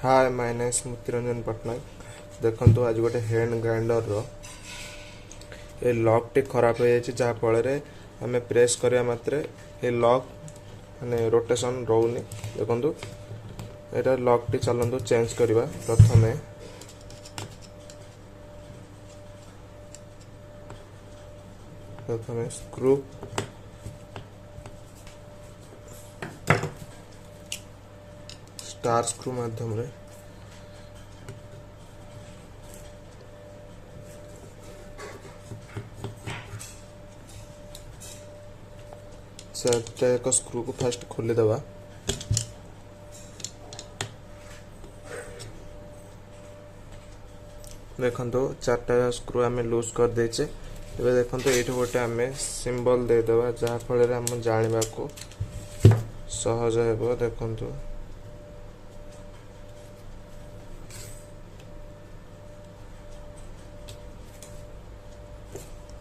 Hi my name स्मृति रंजन पट्टनायक। देखो आज गोटे हैंड ग्राइंडर रो ए लॉक टी खराब हो जाए जहाँ फल आम प्रेस करने मात्रे ए लॉक माने रोटेशन रोनी। देखो यहाँ लॉक टी चलतु चेंज करवा। प्रथम स्क्रू स्टार स्क्रू माध्यम रे चार्टा एक स्क्रू को फास्ट खोलीदेवा। देखो चार्टा स्क्रू आम लूज कर देचे। एबे देखो ये गोटे आम सिंबल देदेवा जहाँ फल आम जाना को सहज हो। देखो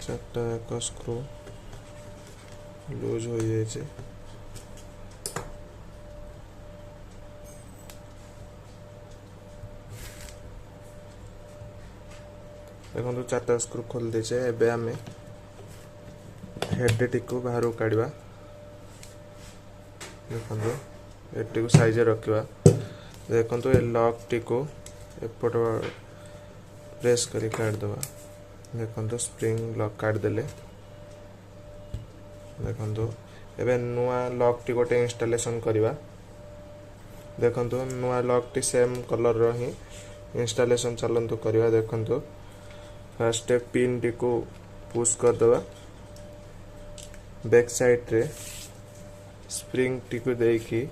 चार्टा एक स्क्रू लूज हो जाए। देखो चार्टा स्क्रू खोल देचे। एबे आम हेड टी को बाहर काढ़ा। देखो हेड टी को साइज रखा। देखो ये लॉक टी को एपट प्रेस कर काढ़दे। देखो स्प्रिंग लॉक काढ़देले। देखो एबे नुआ लॉक टी गोटे इंस्टॉलेशन करवा। देखो नुआ लॉक टी सेम कलर रो ही इंस्टॉलेशन चलतु करवा। देखो फर्स्ट पिन टी को पुश कर दवा। बैक साइड रे स्प्रिंग टी को देकी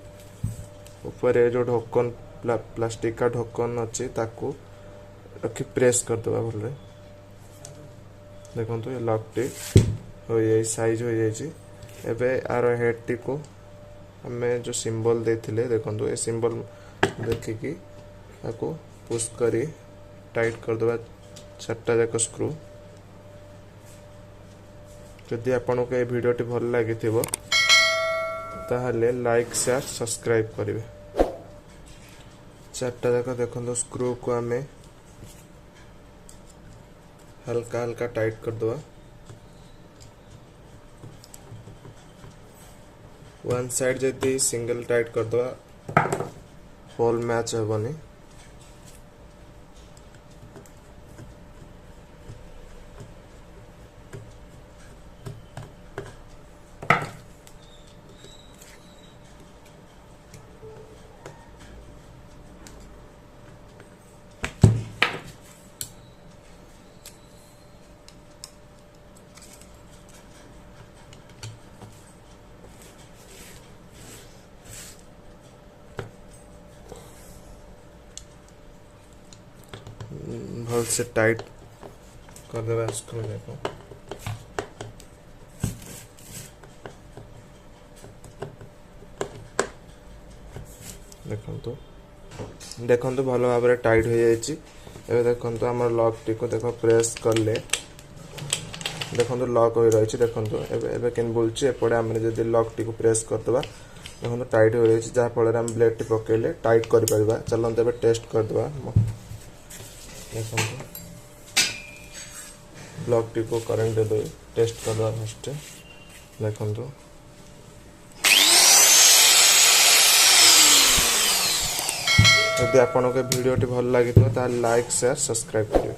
ऊपर जो ढक्कन प्लास्टिक का ढक्कन अच्छी ताकू रखी प्रेस कर दवा भले। देखो ये लॉक टी हो जाए साइज हो जाए। एबे आर हेड टी को हमें जो सिंबल देथिले देखो ये सिंबल देखिकी ताको पुश करी टाइट कर दवा चार्टा जाक स्क्रू। जदि आपन को ये वीडियो टी भल लगी ताहले लाइक शेयर सब्सक्राइब करेंगे। चार्टा जाक देखो स्क्रू को आम हल्का हल्का टाइट कर दवा। वन साइड जदि सिंगल टाइट कर दवा होल मैच हेबनी। भल से टाइट कर देवा स्क्रू देखो। देखो भल भाव में टाइट हो जाए। देखो आम लॉक टी को देख प्रेस करले देखो लॉक हो रही। देखो के बोलची एपटे आम जब लॉक टी को प्रेस करदे देखो टाइट हो रही जहाँ फल आम ब्लेड टी पकेले टाइट कर पारिबा। चलते टेस्ट करदे। देखो ब्लॉक टी को करंट दे दो टेस्ट करवा फर्स्ट। देखो यदि आपन के वीडियो टी भल लगी तो लाइक शेयर सब्सक्राइब करें।